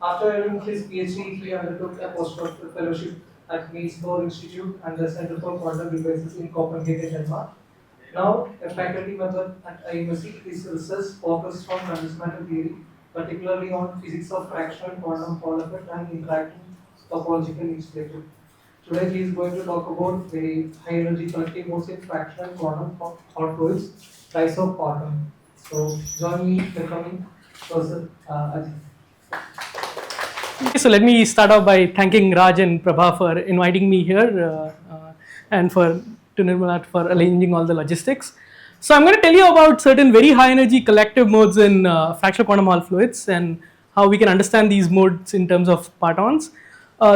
After earning his PhD, he undertook a postdoctoral fellowship at Niels Bohr Institute and the Center for Quantum Devices in Copenhagen, Denmark. Now, a faculty member at IMSc, his research focused on condensed matter theory, particularly on physics of fractional quantum Hall effect and interacting topological elucidate. Today, he is going to talk about the high energy collective modes in fractional quantum Hall fluids, rise of parton. So, join me in welcoming Professor Ajit. Okay, so let me start off by thanking Raj and Prabha for inviting me here and to Nirmala for arranging all the logistics. So I'm going to tell you about certain very high energy collective modes in fractional quantum Hall fluids and how we can understand these modes in terms of partons.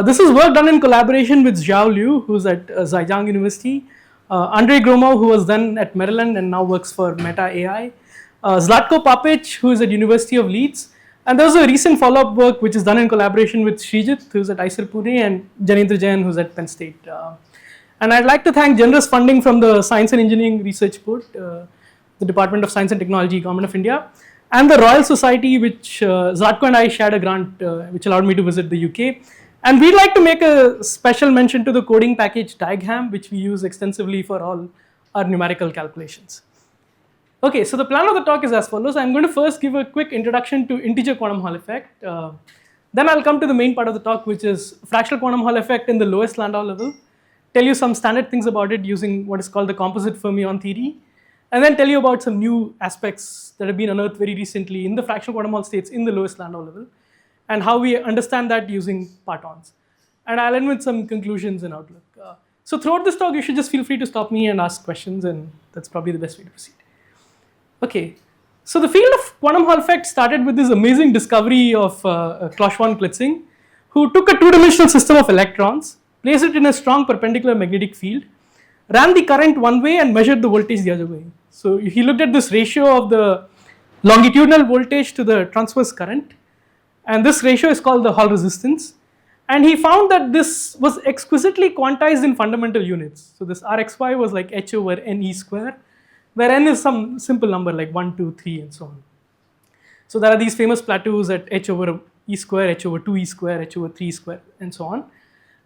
This is work done in collaboration with Xiao Liu, who's at Zhejiang University, Andrei Gromov, who was then at Maryland and now works for Meta AI, Zlatko Papic, who is at University of Leeds, and there's a recent follow-up work which is done in collaboration with Srijit, who's at IISER Pune, and Janendra Jain, who's at Penn State. And I'd like to thank generous funding from the Science and Engineering Research Board, the Department of Science and Technology, Government of India, and the Royal Society, which Zlatko and I shared a grant which allowed me to visit the UK. And we'd like to make a special mention to the coding package Diagram, which we use extensively for all our numerical calculations. Okay, so the plan of the talk is as follows. I'm going to first give a quick introduction to integer quantum Hall effect. Then I'll come to the main part of the talk, which is fractional quantum Hall effect in the lowest Landau level. Tell you some standard things about it using what is called the composite fermion theory. And then tell you about some new aspects that have been unearthed very recently in the fractional quantum Hall states in the lowest Landau level, and how we understand that using partons. And I'll end with some conclusions and outlook. So throughout this talk, you should just feel free to stop me and ask questions, and that's probably the best way to proceed. Okay, so the field of quantum Hall effect started with this amazing discovery of Klaus von Klitzing, who took a two-dimensional system of electrons, placed it in a strong perpendicular magnetic field, ran the current one way and measured the voltage the other way. So he looked at this ratio of the longitudinal voltage to the transverse current, and this ratio is called the Hall resistance. And he found that this was exquisitely quantized in fundamental units. So this Rxy was like h over ne square, where n is some simple number like 1, 2, 3 and so on. So there are these famous plateaus at h over e square, h over 2e square, h over 3 square and so on.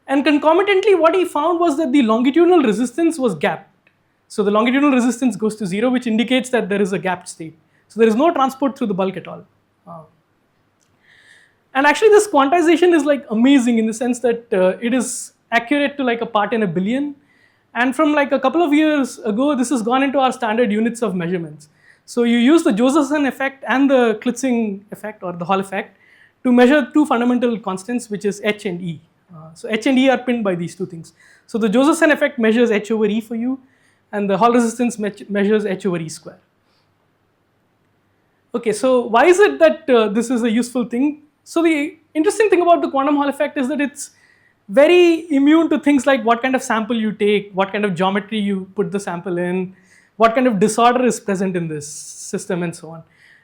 And concomitantly what he found was that the longitudinal resistance was gapped. So the longitudinal resistance goes to 0, which indicates that there is a gapped state. So there is no transport through the bulk at all. And actually this quantization is like amazing in the sense that it is accurate to like a part in a billion. And from like a couple of years ago, this has gone into our standard units of measurements. So you use the Josephson effect and the Klitzing effect or the Hall effect to measure two fundamental constants, which is h and e. So h and e are pinned by these two things. So the Josephson effect measures h over e for you, and the Hall resistance measures h over e square. Okay, so why is it that this is a useful thing? So the interesting thing about the quantum Hall effect is that it's very immune to things like what kind of sample you take, what kind of geometry you put the sample in, what kind of disorder is present in this system and so on.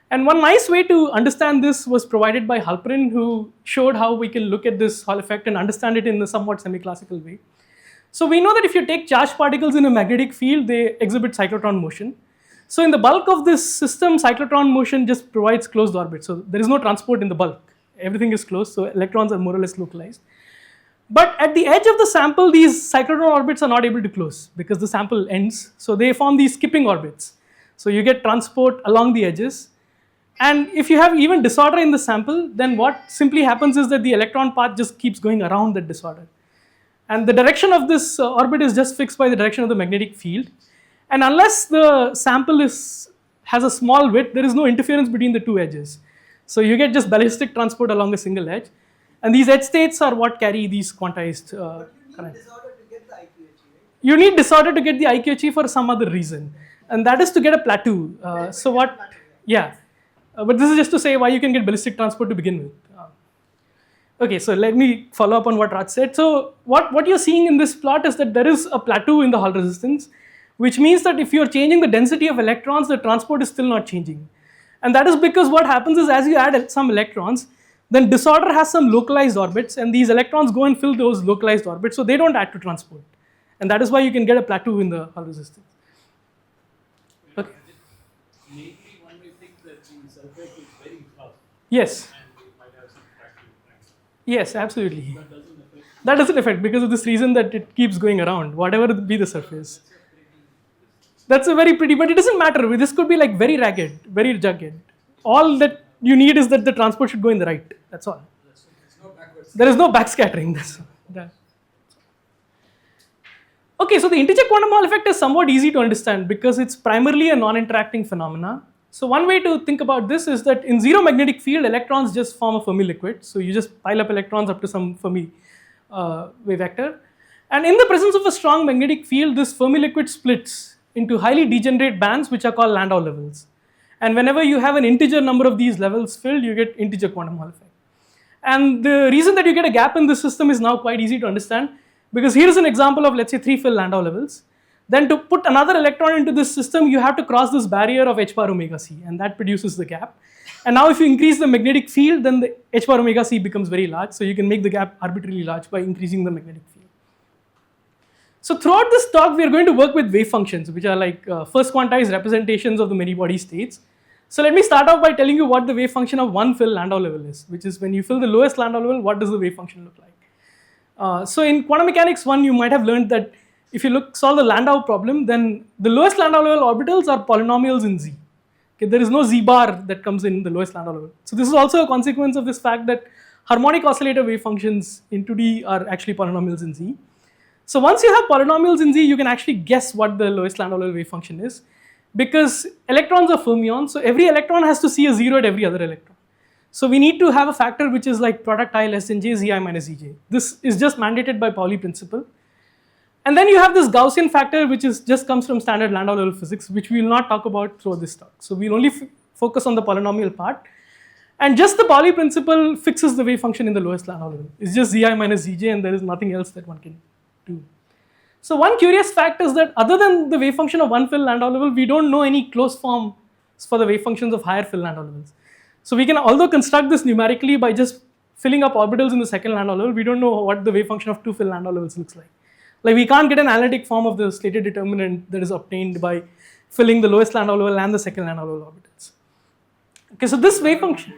And one nice way to understand this was provided by Halperin, who showed how we can look at this Hall effect and understand it in a somewhat semi-classical way. So we know that if you take charged particles in a magnetic field, they exhibit cyclotron motion. So in the bulk of this system, cyclotron motion just provides closed orbits. So there is no transport in the bulk. Everything is closed, so electrons are more or less localized. But at the edge of the sample, these cyclotron orbits are not able to close because the sample ends. So they form these skipping orbits. So you get transport along the edges. And if you have even disorder in the sample, then what simply happens is that the electron path just keeps going around that disorder. And the direction of this orbit is just fixed by the direction of the magnetic field. And unless the sample has a small width, there is no interference between the two edges. So you get just ballistic transport along a single edge. And these edge states are what carry these quantized current. You need disorder to get the IQHE for some other reason. And that is to get a plateau. But this is just to say why you can get ballistic transport to begin with. Okay, so let me follow up on what Raj said. So what you're seeing in this plot is that there is a plateau in the Hall resistance, which means that if you're changing the density of electrons, the transport is still not changing. And that is because what happens is as you add some electrons, then disorder has some localized orbits, and these electrons go and fill those localized orbits, so they don't add to transport. And that is why you can get a plateau in the Hall resistance. Okay. Maybe one may think that the surface is very rough. Yes. And it might have some fractal Yes, absolutely. That doesn't affect because of this reason that it keeps going around, whatever be the surface. That's a very pretty, but it doesn't matter. This could be like very ragged, very jagged. All that you need is that the transport should go in the right. That's all. There is no backscattering. That's that. Okay, so the integer quantum Hall effect is somewhat easy to understand because it's primarily a non-interacting phenomena. So one way to think about this is that in zero magnetic field, electrons just form a Fermi liquid. So you just pile up electrons up to some Fermi wave vector. And in the presence of a strong magnetic field, this Fermi liquid splits into highly degenerate bands which are called Landau levels. And whenever you have an integer number of these levels filled, you get integer quantum Hall effect. And the reason that you get a gap in this system is now quite easy to understand because here is an example of, let's say, 3 fill Landau levels. Then to put another electron into this system, you have to cross this barrier of h bar omega c, and that produces the gap. And now if you increase the magnetic field, then the h bar omega c becomes very large, so you can make the gap arbitrarily large by increasing the magnetic field. So throughout this talk, we are going to work with wave functions, which are like first quantized representations of the many body states. So let me start off by telling you what the wave function of one fill Landau level is, which is when you fill the lowest Landau level, what does the wave function look like? So in quantum mechanics 1, you might have learned that if you solve the Landau problem, then the lowest Landau level orbitals are polynomials in Z. Okay, there is no Z bar that comes in the lowest Landau level. So this is also a consequence of this fact that harmonic oscillator wave functions in 2D are actually polynomials in Z. So once you have polynomials in Z, you can actually guess what the lowest Landau level wave function is because electrons are fermions. So every electron has to see a zero at every other electron. So we need to have a factor which is like product I less than j, zi minus ej. This is just mandated by Pauli principle. And then you have this Gaussian factor which is just comes from standard Landau level physics, which we will not talk about through this talk. So we will only focus on the polynomial part. And just the Pauli principle fixes the wave function in the lowest Landau level. It's just zi minus zj and there is nothing else that one can do. So one curious fact is that other than the wave function of one fill Landau level, we don't know any closed forms for the wave functions of higher fill Landau levels. So we can although construct this numerically by just filling up orbitals in the second Landau level, we don't know what the wave function of two fill Landau levels looks like. Like we can't get an analytic form of the slated determinant that is obtained by filling the lowest Landau level and the second Landau level orbitals. Okay, so this wave function.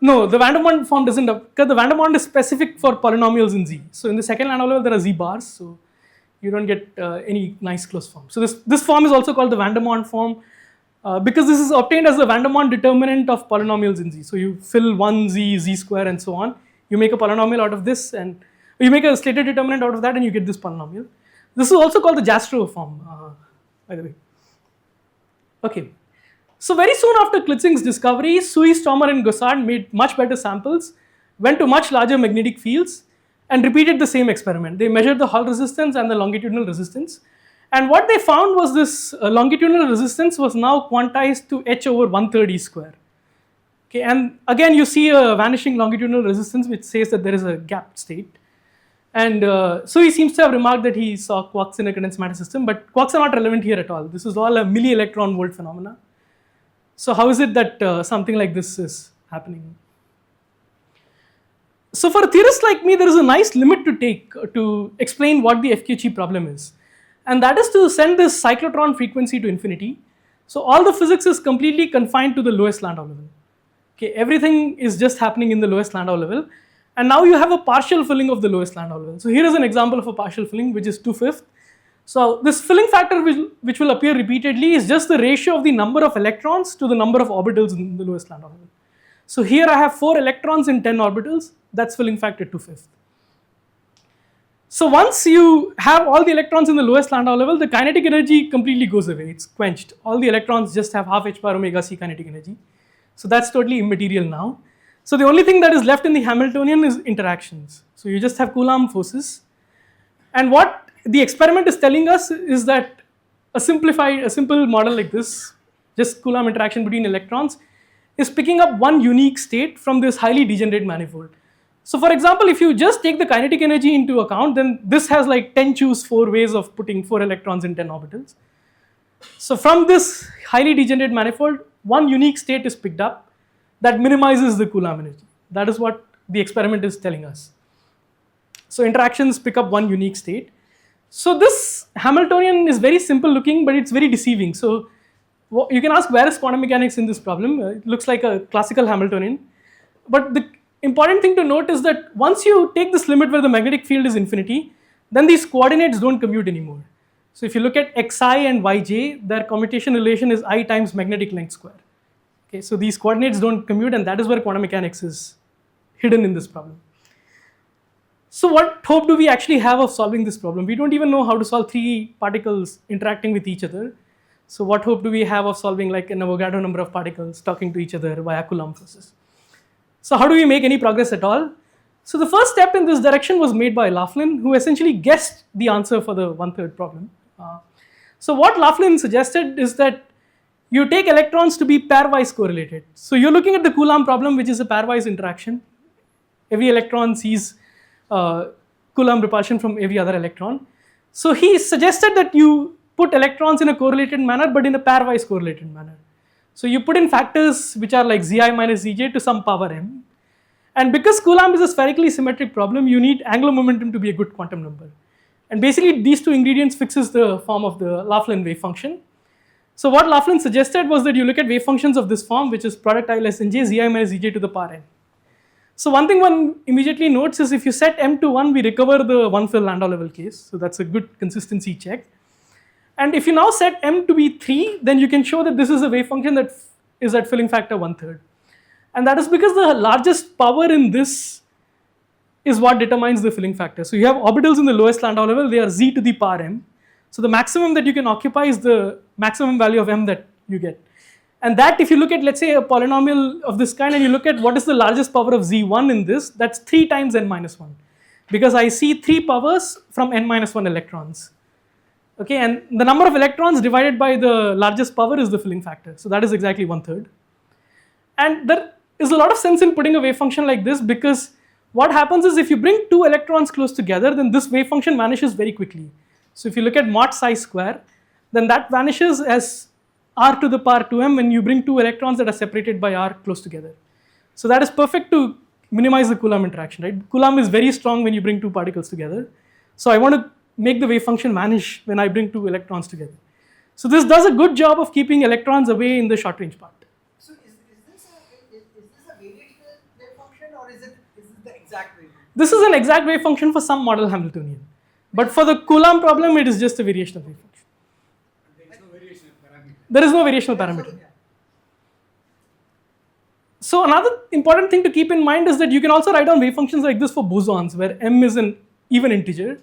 No, the van der Waals form doesn't occur. The van der Waals is specific for polynomials in Z. So in the second Landau level, there are Z bars. So you don't get any nice closed form. So this form is also called the van der Waals form because this is obtained as the van der Waals determinant of polynomials in Z. So you fill 1 Z, Z square and so on. You make a polynomial out of this and you make a slated determinant out of that and you get this polynomial. This is also called the Jastrow form, by the way. Okay. So very soon after Klitzing's discovery, Sui, Stommer and Gossard made much better samples, went to much larger magnetic fields and repeated the same experiment. They measured the Hall resistance and the longitudinal resistance. And what they found was this longitudinal resistance was now quantized to h over 1/3 e square. Okay, and again you see a vanishing longitudinal resistance which says that there is a gap state. And so he seems to have remarked that he saw quarks in a condensed matter system, but quarks are not relevant here at all. This is all a milli-electron volt phenomena. So how is it that something like this is happening? So for a theorist like me, there is a nice limit to take to explain what the FQHE problem is. And that is to send this cyclotron frequency to infinity. So all the physics is completely confined to the lowest Landau level. Okay, everything is just happening in the lowest Landau level. And now you have a partial filling of the lowest Landau level. So here is an example of a partial filling, which is 2/5. So this filling factor which will appear repeatedly is just the ratio of the number of electrons to the number of orbitals in the lowest Landau level. So here I have 4 electrons in 10 orbitals, that's filling factor 2/5. So once you have all the electrons in the lowest Landau level, the kinetic energy completely goes away, it's quenched. All the electrons just have half h bar omega c kinetic energy. So that's totally immaterial now. So the only thing that is left in the Hamiltonian is interactions. So you just have Coulomb forces. And what the experiment is telling us is that a simple model like this, just Coulomb interaction between electrons, is picking up one unique state from this highly degenerate manifold. So for example, if you just take the kinetic energy into account, then this has like 10 choose 4 ways of putting 4 electrons in 10 orbitals. So from this highly degenerate manifold, one unique state is picked up that minimizes the Coulomb energy. That is what the experiment is telling us. So interactions pick up one unique state. So this Hamiltonian is very simple looking, but it's very deceiving. So you can ask, where is quantum mechanics in this problem? It looks like a classical Hamiltonian. But the important thing to note is that once you take this limit where the magnetic field is infinity, then these coordinates don't commute anymore. So if you look at xi and yj, their commutation relation is I times magnetic length square. Okay, so these coordinates don't commute, and that is where quantum mechanics is hidden in this problem. So what hope do we actually have of solving this problem? We don't even know how to solve three particles interacting with each other. So what hope do we have of solving like an Avogadro number of particles talking to each other via Coulomb forces? So how do we make any progress at all? So the first step in this direction was made by Laughlin, who essentially guessed the answer for the 1/3 problem. So what Laughlin suggested is that you take electrons to be pairwise correlated. So you're looking at the Coulomb problem, which is a pairwise interaction. Every electron sees Coulomb repulsion from every other electron. So he suggested that you put electrons in a correlated manner, but in a pairwise correlated manner. So you put in factors which are like zi minus zj to some power m. And because Coulomb is a spherically symmetric problem, you need angular momentum to be a good quantum number. And basically these two ingredients fixes the form of the Laughlin wave function. So what Laughlin suggested was that you look at wave functions of this form, which is product I less than j, zi minus zj to the power n. So one thing one immediately notes is if you set m to 1, we recover the 1 fill Landau level case. So that's a good consistency check. And if you now set m to be 3, then you can show that this is a wave function that is at filling factor 1/3. And that is because the largest power in this is what determines the filling factor. So you have orbitals in the lowest Landau level, they are z to the power m. So the maximum that you can occupy is the maximum value of m that you get. And that if you look at, let's say, a polynomial of this kind and you look at what is the largest power of z1 in this, that's 3 times n minus 1. Because I see 3 powers from n minus 1 electrons. Okay, and the number of electrons divided by the largest power is the filling factor. So that is exactly 1/3. And there is a lot of sense in putting a wave function like this, because what happens is if you bring 2 electrons close together, then this wave function vanishes very quickly. So if you look at mod psi square, then that vanishes as r to the power 2m when you bring 2 electrons that are separated by r close together. So that is perfect to minimize the Coulomb interaction, right? Coulomb is very strong when you bring 2 particles together. So I want to make the wave function vanish when I bring 2 electrons together. So this does a good job of keeping electrons away in the short range part. So is this a variational wave function, or is this the exact wave function? This is an exact wave function for some model Hamiltonian. But for the Coulomb problem, it is just a variational wave function. There is no variational parameter. There is no variational parameter. So another important thing to keep in mind is that you can also write down wave functions like this for bosons, where m is an even integer.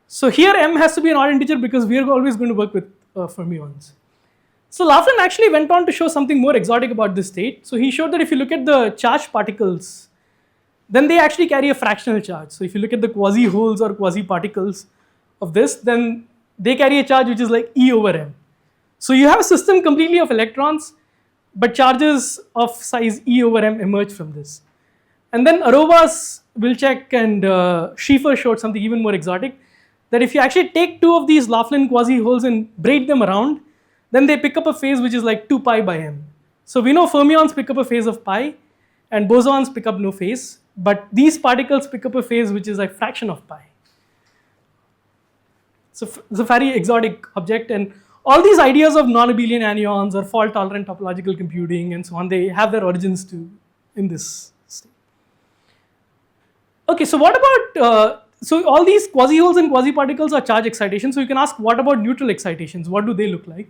So here m has to be an odd integer because we are always going to work with fermions. So Laughlin actually went on to show something more exotic about this state. So he showed that if you look at the charged particles, then they actually carry a fractional charge. So if you look at the quasi holes or quasi particles of this, then they carry a charge which is like E over m. So you have a system completely of electrons, but charges of size E over m emerge from this. And then Arovas, Wilczek and Schiefer showed something even more exotic, that if you actually take 2 of these Laughlin quasi holes and braid them around, then they pick up a phase which is like 2 pi by m. So we know fermions pick up a phase of pi and bosons pick up no phase, but these particles pick up a phase which is like fraction of pi. So it's a very exotic object, and all these ideas of non-abelian anyons or fault tolerant topological computing and so on, they have their origins in this state. Okay, so what about so all these quasi holes and quasi particles are charge excitation. So you can ask, what about neutral excitations? What do they look like?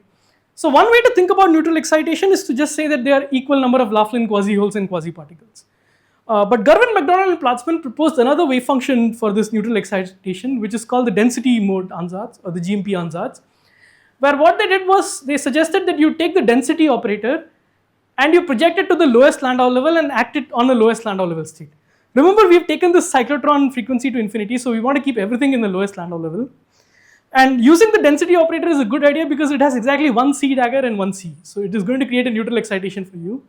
So one way to think about neutral excitation is to just say that they are equal number of Laughlin quasi holes and quasi particles. But Girvin-MacDonald-Platzman proposed another wave function for this neutral excitation, which is called the density mode ansatz or the GMP ansatz, where what they did was they suggested that you take the density operator and you project it to the lowest Landau level and act it on the lowest Landau level state. Remember, we've taken this cyclotron frequency to infinity, so we want to keep everything in the lowest Landau level. And using the density operator is a good idea because it has exactly 1 C dagger and 1 C. So it is going to create a neutral excitation for you.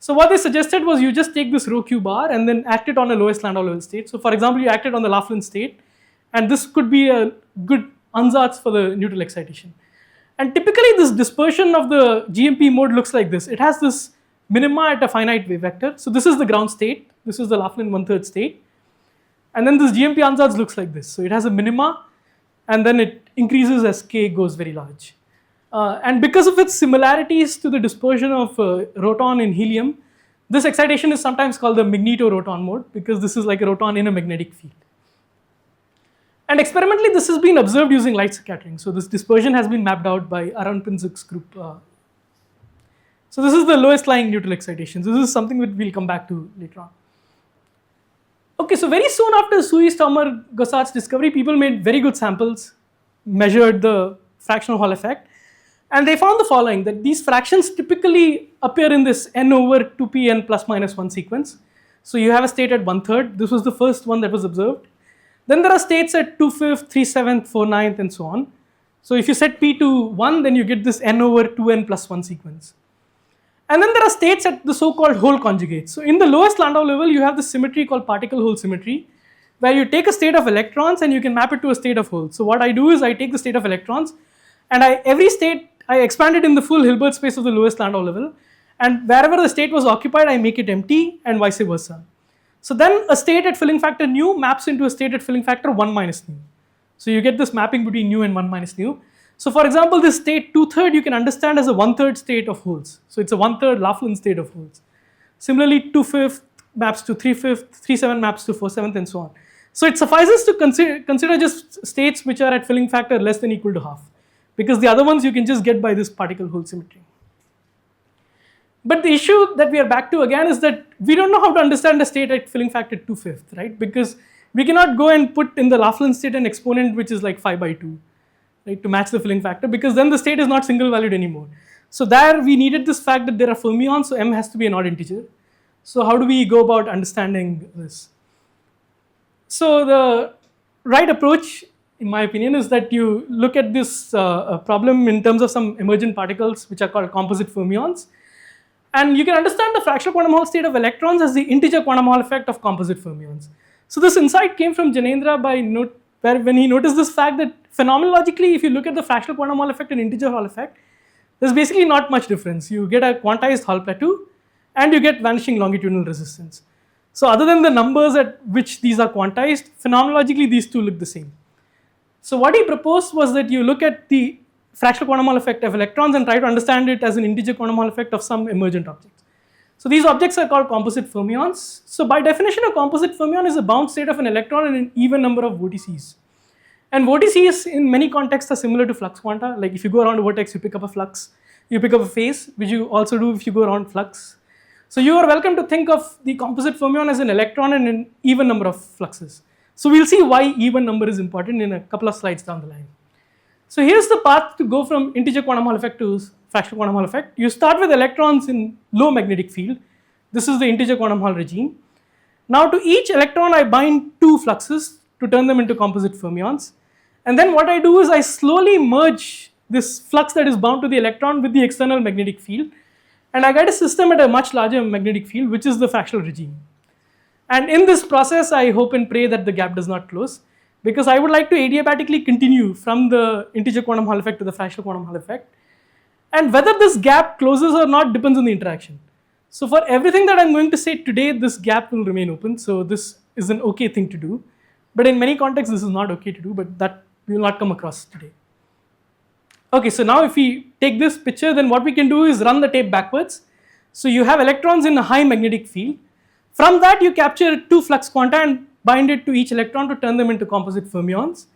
So what they suggested was you just take this rho q bar and then act it on the lowest Landau level state. So for example, you act it on the Laughlin state, and this could be a good ansatz for the neutral excitation. And typically this dispersion of the GMP mode looks like this. It has this minima at a finite wave vector. So this is the ground state. This is the Laughlin 1/3 state. And then this GMP ansatz looks like this. So it has a minima and then it increases as k goes very large. And because of its similarities to the dispersion of roton in helium, This excitation is sometimes called the magnetoroton mode because this is like a roton in a magnetic field. And experimentally, this has been observed using light scattering. So this dispersion has been mapped out by Aron-Pinczuk's group. So this is the lowest lying neutral excitation. This is something that we'll come back to later on. Okay, so very soon after Sui, Stommer, Gossard's discovery, people made very good samples, measured the fractional Hall effect, and they found the following, that these fractions typically appear in this n over 2p n plus minus 1 sequence. So you have a state at 1/3. This was the first one that was observed. Then there are states at 2/5, 3/7, 4/9, and so on. So if you set p to 1, then you get this n over 2n plus 1 sequence. And then there are states at the so-called hole conjugates. So in the lowest Landau level, you have this symmetry called particle hole symmetry, where you take a state of electrons and you can map it to a state of holes. So what I do is I take the state of electrons, and every state I expand it in the full Hilbert space of the lowest Landau level, and wherever the state was occupied, I make it empty, and vice versa. So then a state at filling factor nu maps into a state at filling factor 1 minus nu. So you get this mapping between nu and 1 minus nu. So for example, this state 2/3 you can understand as a 1/3 state of holes. So it's a 1/3 Laughlin state of holes. Similarly, 2/5 maps to 3/5, 3/7 maps to 4/7, and so on. So it suffices to consider just states which are at filling factor less than equal to half, because the other ones you can just get by this particle hole symmetry. But the issue that we are back to again is that we don't know how to understand a state at filling factor 2/5, right? Because we cannot go and put in the Laughlin state an exponent which is like 5/2, right, to match the filling factor, because then the state is not single valued anymore. So there we needed this fact that there are fermions, so m has to be an odd integer. So how do we go about understanding this? So the right approach, in my opinion, is that you look at this problem in terms of some emergent particles which are called composite fermions. And you can understand the fractional quantum Hall state of electrons as the integer quantum Hall effect of composite fermions. So this insight came from Janendra when he noticed this fact that phenomenologically, if you look at the fractional quantum Hall effect and integer Hall effect, there's basically not much difference. You get a quantized Hall plateau and you get vanishing longitudinal resistance. So other than the numbers at which these are quantized, phenomenologically these two look the same. So what he proposed was that you look at the fractional quantum Hall effect of electrons and try to understand it as an integer quantum Hall effect of some emergent objects. So these objects are called composite fermions. So by definition, a composite fermion is a bound state of an electron in an even number of vortices. And vortices in many contexts are similar to flux quanta. Like if you go around a vortex, you pick up a flux, you pick up a phase, which you also do if you go around flux. So you are welcome to think of the composite fermion as an electron in an even number of fluxes. So we'll see why even number is important in a couple of slides down the line. So here's the path to go from integer quantum Hall effect to fractional quantum Hall effect. You start with electrons in low magnetic field. This is the integer quantum Hall regime. Now to each electron I bind 2 fluxes to turn them into composite fermions. And then what I do is I slowly merge this flux that is bound to the electron with the external magnetic field. And I get a system at a much larger magnetic field, which is the fractional regime. And in this process, I hope and pray that the gap does not close, because I would like to adiabatically continue from the integer quantum Hall effect to the fractional quantum Hall effect. And whether this gap closes or not depends on the interaction. So for everything that I'm going to say today, this gap will remain open. So this is an okay thing to do. But in many contexts, this is not okay to do, but that we will not come across today. Okay, so now if we take this picture, then what we can do is run the tape backwards. So you have electrons in a high magnetic field. From that, you capture 2 flux quanta and bind it to each electron to turn them into composite fermions.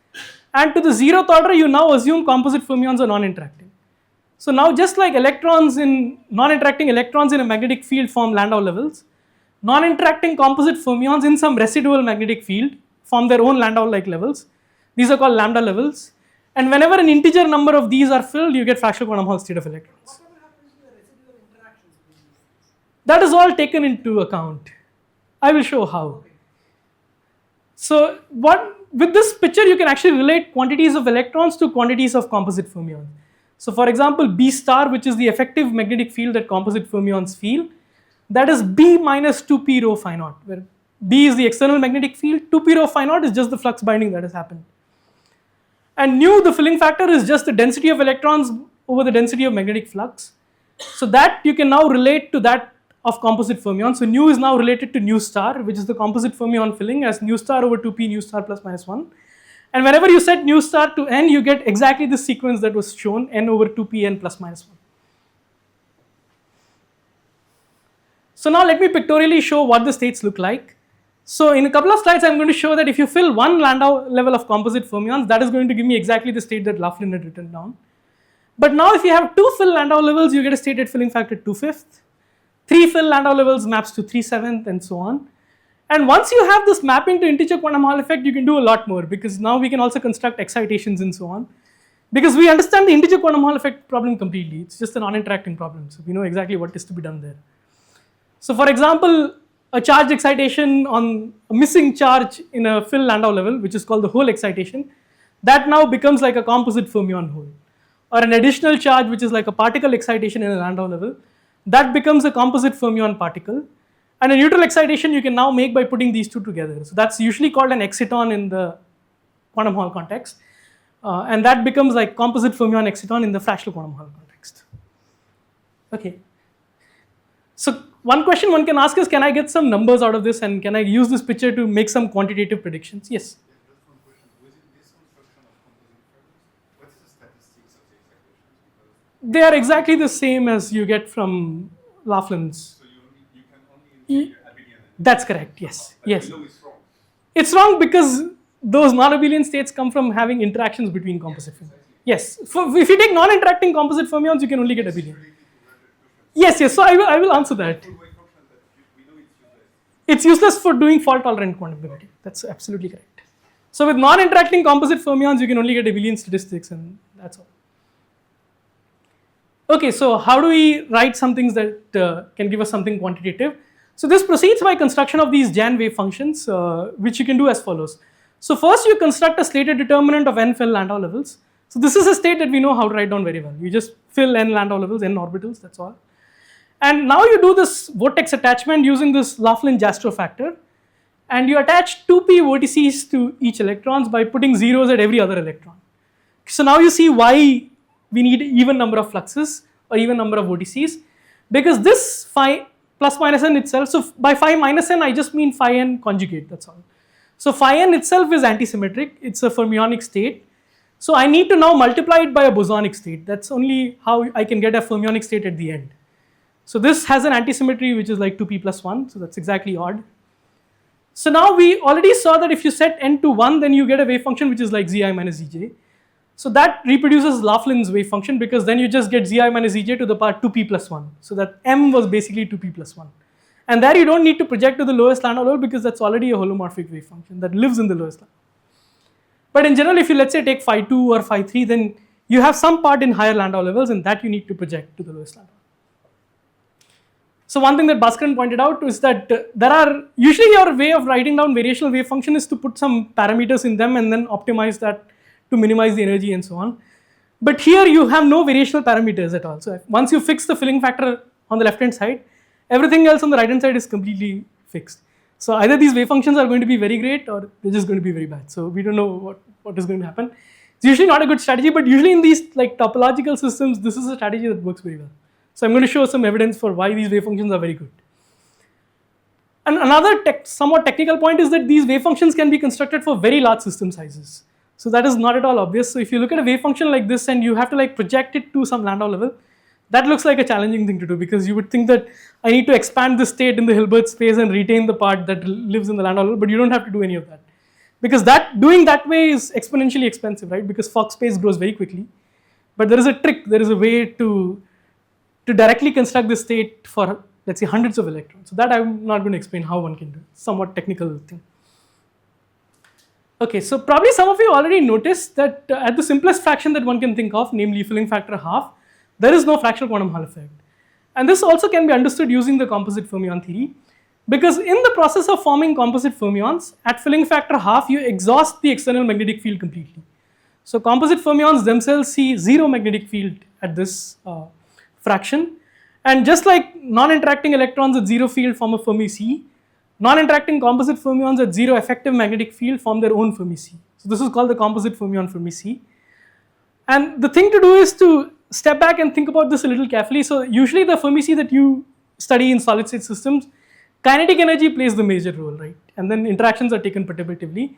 And to the 0th order, you now assume composite fermions are non-interacting. So now just like non-interacting electrons in a magnetic field form Landau levels, non-interacting composite fermions in some residual magnetic field form their own Landau-like levels. These are called lambda levels. And whenever an integer number of these are filled, you get fractional quantum Hall state of electrons. Whatever happens to the residual interactions between these things? That is all taken into account. I will show how. So with this picture, you can actually relate quantities of electrons to quantities of composite fermions. So for example, B star, which is the effective magnetic field that composite fermions feel, that is B minus 2p rho phi naught, where B is the external magnetic field, 2p rho phi naught is just the flux binding that has happened. And nu, the filling factor, is just the density of electrons over the density of magnetic flux. So that you can now relate to that of composite fermions. So nu is now related to nu star, which is the composite fermion filling, as nu star over 2p nu star plus minus 1. And whenever you set nu star to n, you get exactly the sequence that was shown, n over 2p n plus minus 1. So now let me pictorially show what the states look like. So in a couple of slides, I'm going to show that if you fill one Landau level of composite fermions, that is going to give me exactly the state that Laughlin had written down. But now if you have 2 fill Landau levels, you get a state at filling factor 2/5. 3 fill Landau levels maps to 3/7 and so on. And once you have this mapping to integer quantum Hall effect, you can do a lot more, because now we can also construct excitations and so on. Because we understand the integer quantum Hall effect problem completely. It's just a non-interacting problem. So we know exactly what is to be done there. So for example, a charge excitation on a missing charge in a fill Landau level, which is called the hole excitation, that now becomes like a composite fermion hole. Or an additional charge, which is like a particle excitation in a Landau level, that becomes a composite fermion particle. And a neutral excitation you can now make by putting these two together. So that's usually called an exciton in the quantum Hall context. And that becomes like composite fermion exciton in the fractional quantum Hall context. Okay. So one question one can ask is, can I get some numbers out of this, and can I use this picture to make some quantitative predictions? Yes. Just one question. Within this construction of composite fermions, what is the statistics of the excitations? Because They are exactly the same as you get from Laughlin's. so you can only integrate abelian. That's correct. Yes. But Yes. you know it's wrong. It's wrong because those non-abelian states come from having interactions between composite fermions. Yes. If you take non-interacting composite fermions, you can only get abelian. Related to Randall-Kushner. Yes. Yes. So I will answer that. Full wave function that we know it's useless. It's useless for doing fault-tolerant quantum gravity. That's absolutely correct. So with non-interacting composite fermions, you can only get abelian statistics, and that's all. Okay, so how do we write some things that can give us something quantitative? So this proceeds by construction of these Jain wave functions, which you can do as follows. So first you construct a slated determinant of n fill Landau levels. So this is a state that we know how to write down very well. You just fill n Landau levels, n orbitals, that's all. And now you do this vortex attachment using this Laughlin-Jastrow factor, and you attach 2p vortices to each electrons by putting zeros at every other electron. So now you see why we need even number of fluxes or even number of vortices, because this phi plus minus n itself, so by phi minus n I just mean phi n conjugate, that's all. So phi n itself is antisymmetric, it's a fermionic state. So I need to now multiply it by a bosonic state. That's only how I can get a fermionic state at the end. So this has an antisymmetry which is like 2p plus 1, so that's exactly odd. So now we already saw that if you set n to 1, then you get a wave function which is like zi minus zj. So that reproduces Laughlin's wave function, because then you just get zi minus zj to the power 2p plus 1. So that m was basically 2p plus 1. And there you don't need to project to the lowest Landau level, because that's already a holomorphic wave function that lives in the lowest Landau. But in general, if you let's say take phi 2 or phi 3, then you have some part in higher Landau levels, and that you need to project to the lowest Landau. So one thing that Bhaskaran pointed out is that there are, usually your way of writing down variational wave function is to put some parameters in them and then optimize that to minimize the energy and so on. But here you have no variational parameters at all. So once you fix the filling factor on the left hand side, everything else on the right hand side is completely fixed. So either these wave functions are going to be very great or they're just going to be very bad. So we don't know what is going to happen. It's usually not a good strategy, but usually in these like topological systems, this is a strategy that works very well. So I'm going to show some evidence for why these wave functions are very good. And another somewhat technical point is that these wave functions can be constructed for very large system sizes. So that is not at all obvious. So if you look at a wave function like this and you have to like project it to some Landau level, that looks like a challenging thing to do, because you would think that I need to expand the state in the Hilbert space and retain the part that lives in the Landau level, but you don't have to do any of that. Because doing that way is exponentially expensive, right? Because Fock space grows very quickly. But there is a trick, there is a way to directly construct the state for, let's say, hundreds of electrons. So that I'm not going to explain how one can do. Somewhat technical thing. Okay, so probably some of you already noticed that at the simplest fraction that one can think of, namely filling factor half, there is no fractional quantum Hall effect. And this also can be understood using the composite fermion theory, because in the process of forming composite fermions, at filling factor half, you exhaust the external magnetic field completely. So composite fermions themselves see zero magnetic field at this fraction. And just like non-interacting electrons at zero field form a Fermi sea, non-interacting composite fermions at zero effective magnetic field form their own Fermi sea. So this is called the composite fermion Fermi sea. And the thing to do is to step back and think about this a little carefully. So usually the Fermi sea that you study in solid state systems, kinetic energy plays the major role, right? And then interactions are taken perturbatively.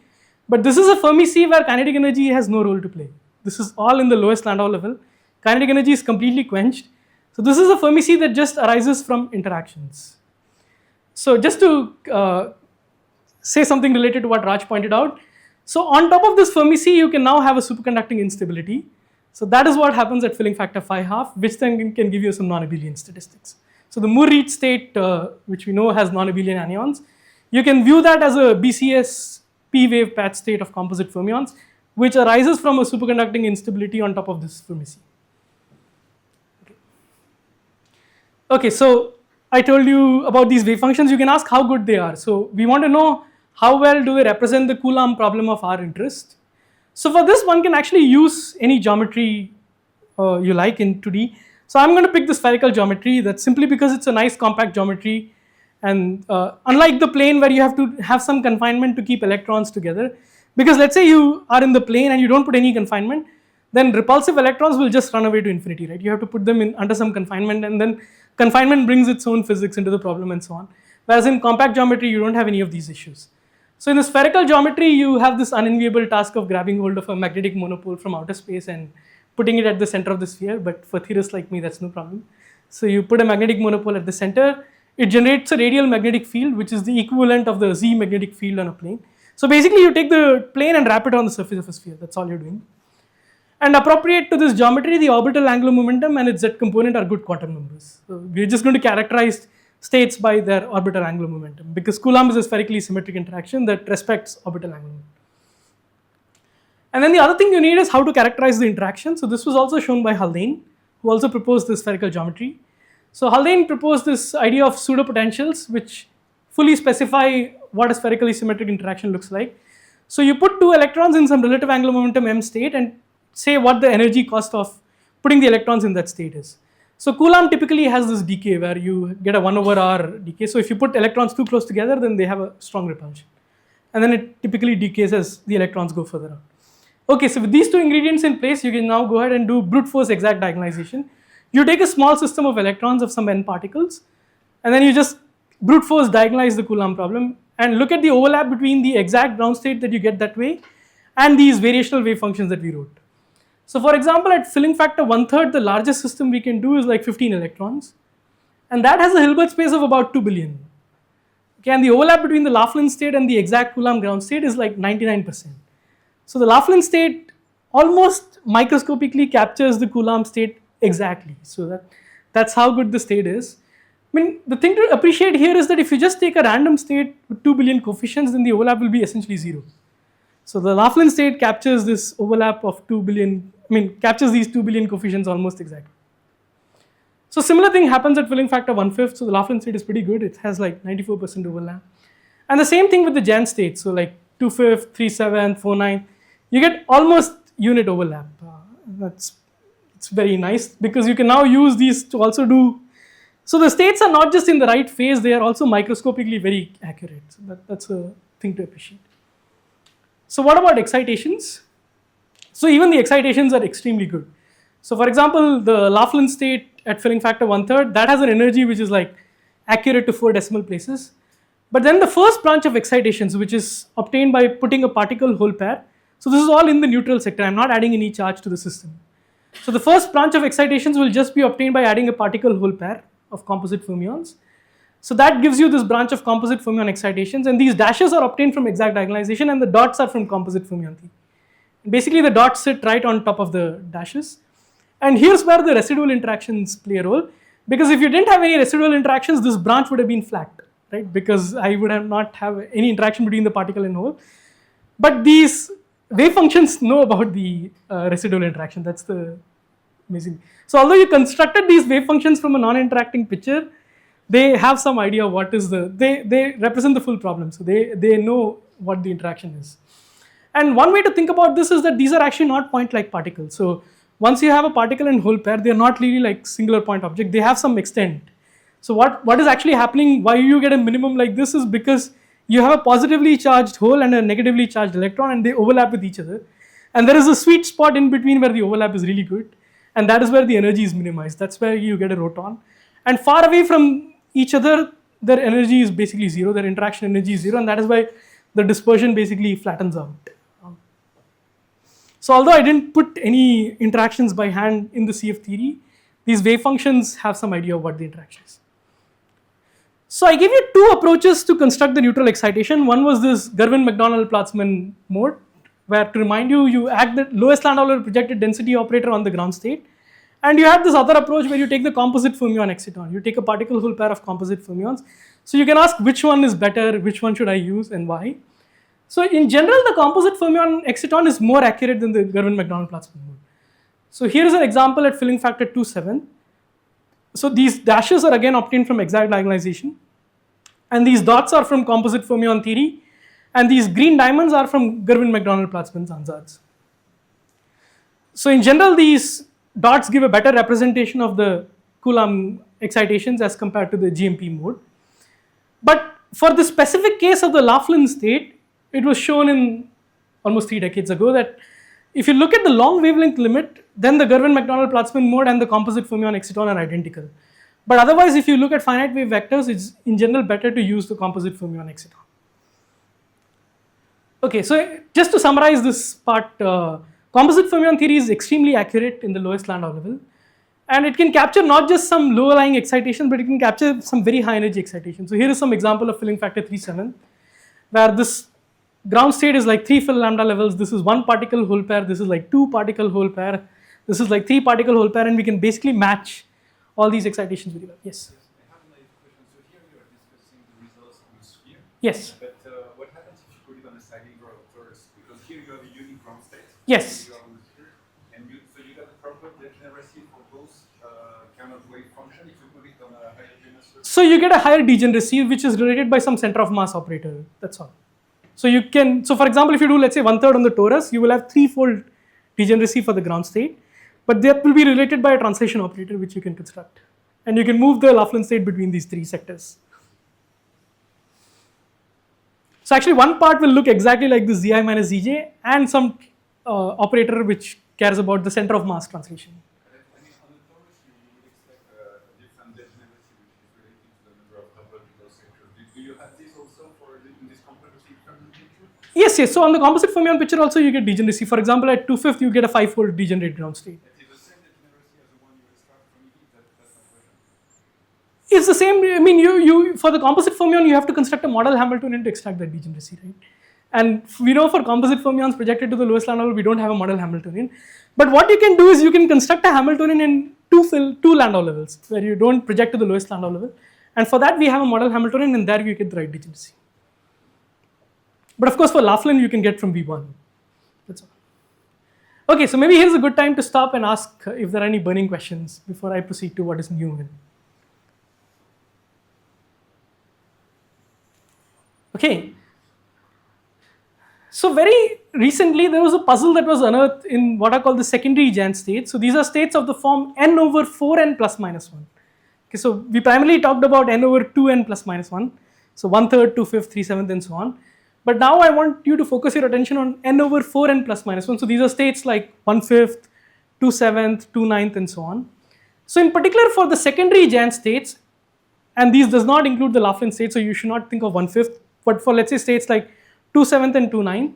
But this is a Fermi sea where kinetic energy has no role to play. This is all in the lowest Landau level. Kinetic energy is completely quenched. So this is a Fermi sea that just arises from interactions. So just to say something related to what Raj pointed out. So on top of this Fermi sea, you can now have a superconducting instability. So that is what happens at filling factor 5.5, which then can give you some non-abelian statistics. So the Moore-Reed state, which we know has non-abelian anyons, you can view that as a BCS p-wave patch state of composite fermions, which arises from a superconducting instability on top of this Fermi sea. Okay, so I told you about these wave functions. You can ask how good they are. So we want to know how well do they represent the Coulomb problem of our interest. So for this, one can actually use any geometry you like in 2D. So I'm going to pick the spherical geometry. That's simply because it's a nice compact geometry, and unlike the plane where you have to have some confinement to keep electrons together, because let's say you are in the plane and you don't put any confinement, then repulsive electrons will just run away to infinity, right? You have to put them in under some confinement, and then confinement brings its own physics into the problem and so on. Whereas in compact geometry, you don't have any of these issues. So in the spherical geometry, you have this unenviable task of grabbing hold of a magnetic monopole from outer space and putting it at the center of the sphere, but for theorists like me, that's no problem. So you put a magnetic monopole at the center, it generates a radial magnetic field, which is the equivalent of the Z magnetic field on a plane. So basically you take the plane and wrap it on the surface of a sphere, that's all you're doing. And appropriate to this geometry, the orbital angular momentum and its z component are good quantum numbers. So we're just going to characterize states by their orbital angular momentum, because Coulomb is a spherically symmetric interaction that respects orbital angular momentum. And then the other thing you need is how to characterize the interaction. So this was also shown by Haldane, who also proposed this spherical geometry. So Haldane proposed this idea of pseudo potentials, which fully specify what a spherically symmetric interaction looks like. So you put two electrons in some relative angular momentum m state and say what the energy cost of putting the electrons in that state is. So Coulomb typically has this decay where you get a 1 over r decay. So if you put electrons too close together, then they have a strong repulsion. And then it typically decays as the electrons go further out. Okay, so with these two ingredients in place, you can now go ahead and do brute force exact diagonalization. You take a small system of electrons of some n particles, and then you just brute force diagonalize the Coulomb problem and look at the overlap between the exact ground state that you get that way and these variational wave functions that we wrote. So for example, at filling factor 1/3, the largest system we can do is like 15 electrons, and that has a Hilbert space of about 2 billion. Okay, and the overlap between the Laughlin state and the exact Coulomb ground state is like 99%. So the Laughlin state almost microscopically captures the Coulomb state exactly. So that's how good the state is. I mean, the thing to appreciate here is that if you just take a random state with 2 billion coefficients, then the overlap will be essentially 0. So the Laughlin state captures this overlap of 2 billion, captures these 2 billion coefficients almost exactly. So similar thing happens at filling factor 1/5. So the Laughlin state is pretty good. It has like 94% overlap. And the same thing with the Jain state. So like 2/5, 3/7, 4/9, you get almost unit overlap. It's very nice because you can now use these to also do. So the states are not just in the right phase; they are also microscopically very accurate. So that's a thing to appreciate. So what about excitations? So even the excitations are extremely good. So for example, the Laughlin state at filling factor 1/3, that has an energy which is like accurate to 4 decimal places. But then the first branch of excitations, which is obtained by putting a particle hole pair. So this is all in the neutral sector. I'm not adding any charge to the system. So the first branch of excitations will just be obtained by adding a particle hole pair of composite fermions. So that gives you this branch of composite fermion excitations, and these dashes are obtained from exact diagonalization and the dots are from composite fermion theory. Basically the dots sit right on top of the dashes. And here's where the residual interactions play a role, because if you didn't have any residual interactions, this branch would have been flat, right? Because I would have not have any interaction between the particle and hole. But these wave functions know about the residual interaction. That's the amazing. So although you constructed these wave functions from a non-interacting picture, they have some idea what is they represent the full problem. So they know what the interaction is. And one way to think about this is that these are actually not point-like particles. So once you have a particle and hole pair, they are not really like singular point object. They have some extent. So what is actually happening, why you get a minimum like this is because you have a positively charged hole and a negatively charged electron, and they overlap with each other. And there is a sweet spot in between where the overlap is really good. And that is where the energy is minimized. That's where you get a roton. And far away from each other, their energy is basically 0. Their interaction energy is 0. And that is why the dispersion basically flattens out. So although I didn't put any interactions by hand in the CF theory, these wave functions have some idea of what the interaction is. So I gave you two approaches to construct the neutral excitation. One was this Girvin-MacDonald-Platzman mode, where, to remind you, you add the lowest Landauer projected density operator on the ground state. And you have this other approach where you take the composite fermion exciton. You take a particle Hall pair of composite fermions. So you can ask which one is better, which one should I use, and why. So in general, the composite fermion exciton is more accurate than the Girvin-MacDonald-Platzman mode. So here is an example at filling factor 2.7. So these dashes are again obtained from exact diagonalization, and these dots are from composite fermion theory, and these green diamonds are from Girvin-MacDonald-Platzman's ansatz. So in general, these dots give a better representation of the Coulomb excitations as compared to the GMP mode. But for the specific case of the Laughlin state, it was shown in almost 3 decades ago that if you look at the long wavelength limit, then the Girvin-MacDonald-Platzman mode and the composite fermion exciton are identical. But otherwise, if you look at finite wave vectors, it's in general better to use the composite fermion exciton. Okay, so just to summarize this part, composite fermion theory is extremely accurate in the lowest Landau level, and it can capture not just some low lying excitation, but it can capture some very high energy excitation. So here is some example of filling factor 3.7, where this ground state is like 3 fill lambda levels. This is 1 particle Hall pair. This is like 2 particle Hall pair. This is like 3 particle Hall pair, and we can basically match all these excitations with you. Yes. I have a nice question. So here you are discussing the results of the sphere. Yes. But what happens if you put it on a sliding ground first? Because here you have a unique ground state. Yes. You have on the sphere, and so you got the proper degeneracy for both kind of wave function if you put it on a higher degeneracy. So you get a higher degeneracy, which is related by some center of mass operator. That's all. So you can, so for example, if you do, let's say 1/3 on the torus, you will have 3-fold degeneracy for the ground state, but that will be related by a translation operator which you can construct. And you can move the Laughlin state between these 3 sectors. So actually one part will look exactly like the Zi minus Zj and some operator which cares about the center of mass translation. I mean, on the torus, you would expect a different degeneracy which is related to the number of topological sectors. Do you have this also for in this composite fermion picture? Yes, yes. So on the composite fermion picture also you get degeneracy. For example, at 2/5 you get a 5-fold degenerate ground state. Is it the same degeneracy as the one you extract from EV? That's my question. It's the same. I mean, you for the composite fermion you have to construct a model Hamiltonian to extract that degeneracy, right? And we know for composite fermions projected to the lowest Landau level, we don't have a model Hamiltonian. But what you can do is you can construct a Hamiltonian in two Landau levels where you don't project to the lowest Landau level. And for that we have a model Hamiltonian, and there you get the right degeneracy. But of course for Laughlin you can get from V1. That's all. Okay, so maybe here's a good time to stop and ask if there are any burning questions before I proceed to what is new. Okay. So very recently there was a puzzle that was unearthed in what are called the secondary Jain states. So these are states of the form n over 4n plus minus 1. Okay, so we primarily talked about n over 2n plus minus 1. So 1/3, 2/5, 3/7 and so on. But now I want you to focus your attention on n over 4n plus minus 1. So these are states like 1/5, 2/7, 2/9 and so on. So in particular for the secondary Jain states, and these does not include the Laughlin state, so you should not think of 1/5, but for let's say states like 2/7 and 2/9,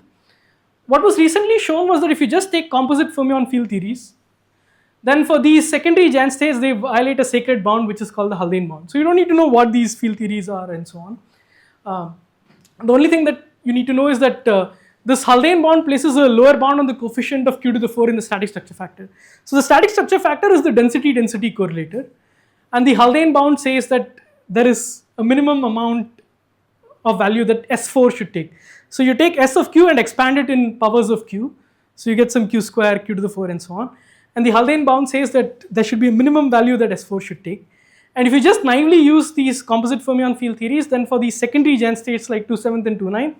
what was recently shown was that if you just take composite fermion field theories, then for these secondary Jain states they violate a sacred bound which is called the Haldane bound. So you don't need to know what these field theories are and so on. The only thing that you need to know is that this Haldane bound places a lower bound on the coefficient of q to the 4 in the static structure factor. So the static structure factor is the density correlator, and the Haldane bound says that there is a minimum amount of value that S4 should take. So you take S of q and expand it in powers of q, so you get some q square, q to the 4 and so on. And the Haldane bound says that there should be a minimum value that S4 should take. And if you just naively use these composite fermion field theories, then for these secondary Jain states like 2/7 and 2/9,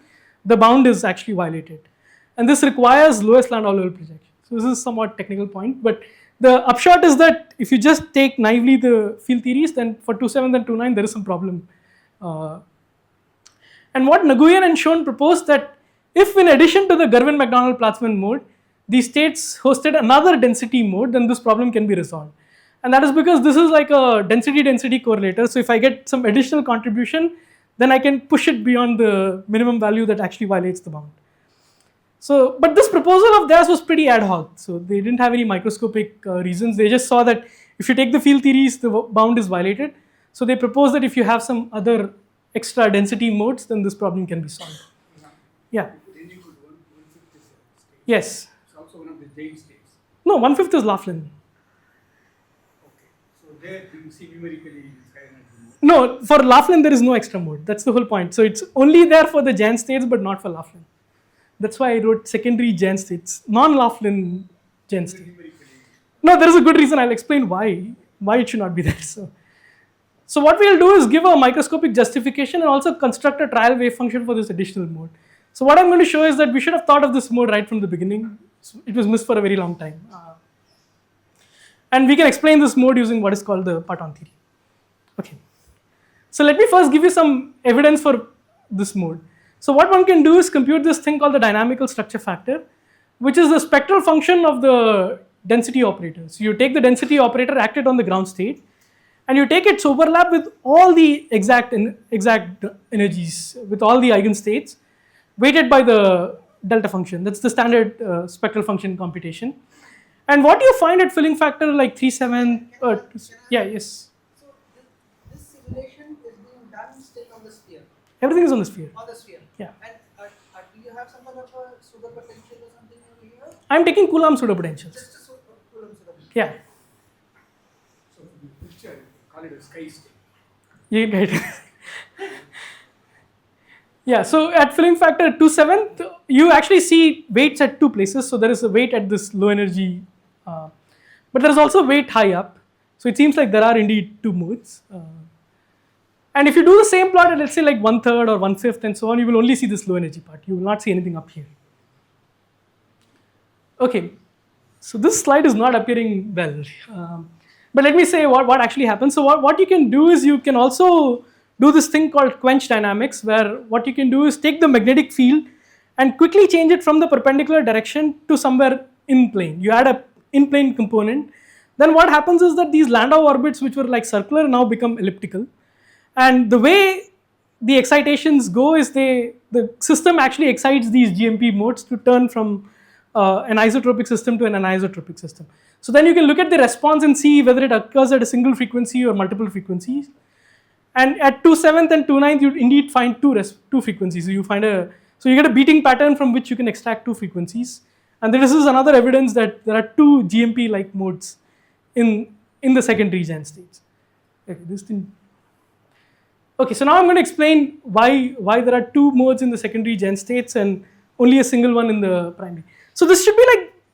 the bound is actually violated. And this requires lowest Landau level projection. So this is somewhat technical point, but the upshot is that if you just take naively the field theories, then for 2/7 and 2/9 there is some problem. And what Nguyen and Schoen proposed that if in addition to the Girvin-MacDonald-Platzman mode, these states hosted another density mode, then this problem can be resolved. And that is because this is like a density correlator. So if I get some additional contribution, then I can push it beyond the minimum value that actually violates the bound. So, but this proposal of theirs was pretty ad hoc. So they didn't have any microscopic reasons. They just saw that if you take the field theories, the bound is violated. So they propose that if you have some other extra density modes, then this problem can be solved. Yeah. Then you could one-fifth is a state. Yes. It's also one of the Jain states. No, 1/5 is Laughlin. Okay. So there you see numerically it's higher than No, for Laughlin there is no extra mode. That's the whole point. So it's only there for the Jain states, but not for Laughlin. That's why I wrote secondary Jain states, non-Laughlin Jain states. numerically. No, there is a good reason. I'll explain why it should not be there. So what we'll do is give a microscopic justification and also construct a trial wave function for this additional mode. So what I'm going to show is that we should have thought of this mode right from the beginning. So it was missed for a very long time. And we can explain this mode using what is called the parton theory. Okay. So let me first give you some evidence for this mode. So what one can do is compute this thing called the dynamical structure factor, which is the spectral function of the density operator. So you take the density operator acted on the ground state, and you take its overlap with all the exact energies, with all the eigenstates, weighted by the delta function. That's the standard spectral function computation. And what you find at filling factor like 3.7, yeah, yes. So this simulation is being done still on the sphere. Everything is on the sphere. On the sphere. Yeah. And do you have some kind of a pseudo potential or something over here? I'm taking Coulomb pseudopotentials. Just a Coulomb pseudo potential. Yeah, So for the picture, call it a sky state. you get it. Yeah, so at filling factor 2.7, you actually see weights at two places. So there is a weight at this low energy, but there is also weight high up. So it seems like there are indeed two modes. And if you do the same plot at, let's say, like 1/3 or 1/5 and so on, you will only see this low energy part. You will not see anything up here. Okay, so this slide is not appearing well. But let me say what actually happens. So what you can do is you can also do this thing called quench dynamics, where what you can do is take the magnetic field and quickly change it from the perpendicular direction to somewhere in plane. You add a in plane component. Then what happens is that these Landau orbits, which were like circular, now become elliptical. And the way the excitations go is the system actually excites these GMP modes to turn from an isotropic system to an anisotropic system. So then you can look at the response and see whether it occurs at a single frequency or multiple frequencies. And at 2/7 and 2/9 you indeed find two frequencies. So you get a beating pattern from which you can extract two frequencies. And this is another evidence that there are two GMP-like modes in the secondary Jain states. Okay, this thing. Okay, so now I'm going to explain why there are two modes in the secondary Jain states and only a single one in the primary. So this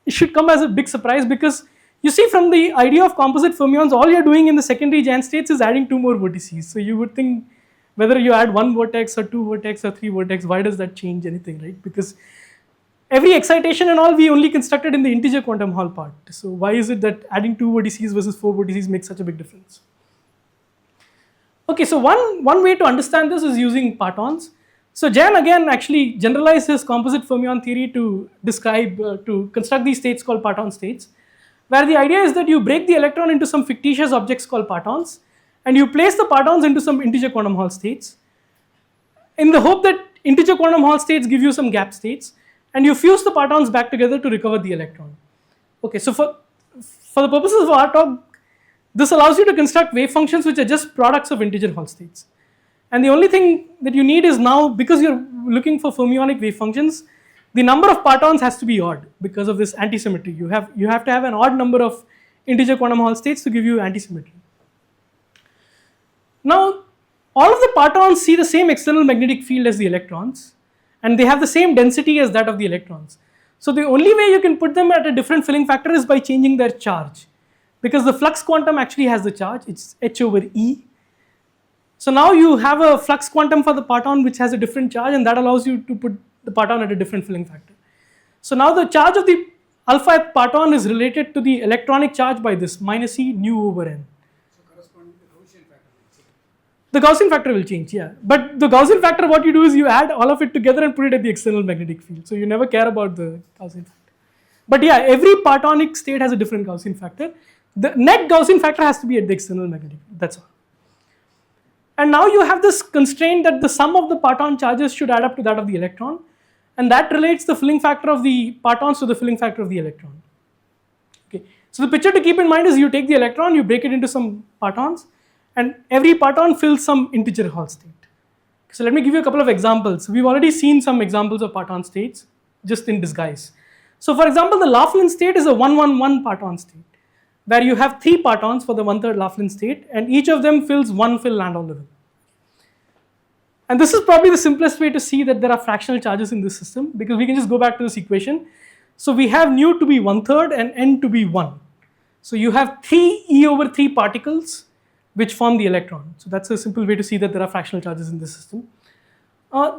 should come as a big surprise, because you see, from the idea of composite fermions, all you're doing in the secondary Jain states is adding two more vertices. So you would think whether you add one vertex or two vertex or three vertex, why does that change anything, right? Because every excitation and all we only constructed in the integer quantum Hall part. So why is it that adding two vertices versus four vertices makes such a big difference? Okay, so one way to understand this is using partons. So Jain again actually generalized his composite fermion theory to construct these states called parton states, where the idea is that you break the electron into some fictitious objects called partons, and you place the partons into some integer quantum Hall states, in the hope that integer quantum Hall states give you some gap states, and you fuse the partons back together to recover the electron. Okay, so for the purposes of our talk, this allows you to construct wave functions which are just products of integer Hall states. And the only thing that you need is now, because you're looking for fermionic wave functions, the number of partons has to be odd because of this antisymmetry. You have to have an odd number of integer quantum Hall states to give you antisymmetry. Now, all of the partons see the same external magnetic field as the electrons, and they have the same density as that of the electrons. So the only way you can put them at a different filling factor is by changing their charge, because the flux quantum actually has the charge, it's h/e. So now you have a flux quantum for the parton which has a different charge, and that allows you to put the parton at a different filling factor. So now the charge of the alpha parton is related to the electronic charge by this -e nu/n. So corresponding to the Gaussian factor will change. The Gaussian factor will change, yeah. But the Gaussian factor, what you do is you add all of it together and put it at the external magnetic field. So you never care about the Gaussian factor. But yeah, every partonic state has a different Gaussian factor. The net Gaussian factor has to be at the external magnetic field, that's all. And now you have this constraint that the sum of the parton charges should add up to that of the electron, and that relates the filling factor of the partons to the filling factor of the electron. Okay, so the picture to keep in mind is you take the electron, you break it into some partons, and every parton fills some integer Hall state. So let me give you a couple of examples. We've already seen some examples of parton states just in disguise. So for example, the Laughlin state is a 1-1-1 parton state, where you have 3 partons for the 1/3 Laughlin state, and each of them fills 1 fill Landau level. And this is probably the simplest way to see that there are fractional charges in this system, because we can just go back to this equation. So we have nu to be 1/3 and n to be 1. So you have 3 e/3 particles which form the electron. So that's a simple way to see that there are fractional charges in this system.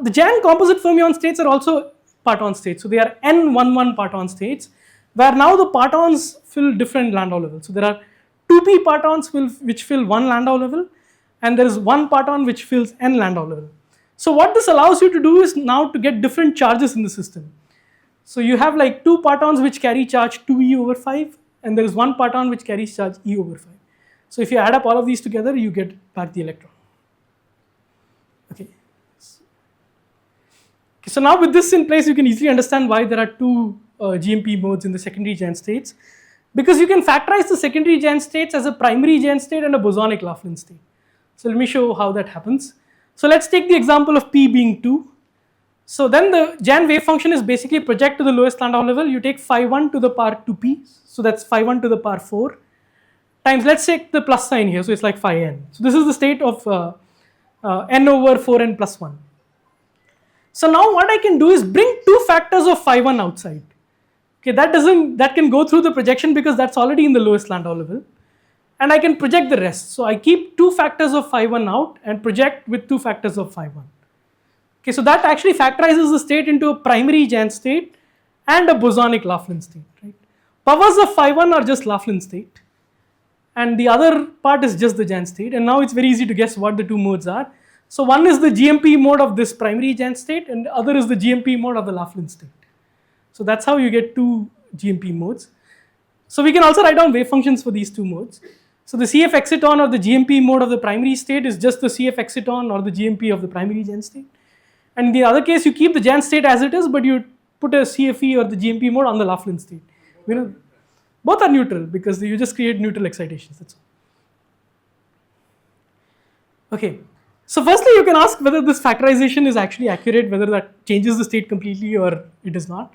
The Jain composite fermion states are also parton states. So they are n-1-1 parton states, where now the partons fill different Landau levels. So there are 2p partons which fill 1 Landau level, and there is 1 parton which fills n Landau level. So what this allows you to do is now to get different charges in the system. So you have like 2 partons which carry charge 2e/5, and there is 1 parton which carries charge e/5. So if you add up all of these together, you get back the electron. Okay. So now with this in place, you can easily understand why there are 2 GMP modes in the secondary Jain states, because you can factorize the secondary Jain states as a primary Jain state and a bosonic Laughlin state. So let me show how that happens. So let's take the example of p being 2. So then the Jain wave function is basically project to the lowest Landau level. You take phi1 to the power 2p, so that's phi1 to the power 4, times, let's take the plus sign here, so it's like phi n. So this is the state of n/4n plus 1. So now what I can do is bring 2 factors of phi1 outside. Okay, that can go through the projection because that's already in the lowest Landau level, and I can project the rest. So I keep 2 factors of phi1 out and project with 2 factors of phi1. Okay, so that actually factorizes the state into a primary Jain state and a bosonic Laughlin state. Right? Powers of phi1 are just Laughlin state, and the other part is just the Jain state. And now it's very easy to guess what the 2 modes are. So one is the GMP mode of this primary Jain state, and the other is the GMP mode of the Laughlin state. So that's how you get 2 GMP modes. So we can also write down wave functions for these 2 modes. So the CF exciton or the GMP mode of the primary state is just the CF exciton or the GMP of the primary Jain state. And in the other case, you keep the Jain state as it is, but you put a CFE or the GMP mode on the Laughlin state. You know, both are neutral because you just create neutral excitations. That's all. Okay. So firstly, you can ask whether this factorization is actually accurate, whether that changes the state completely or it is not.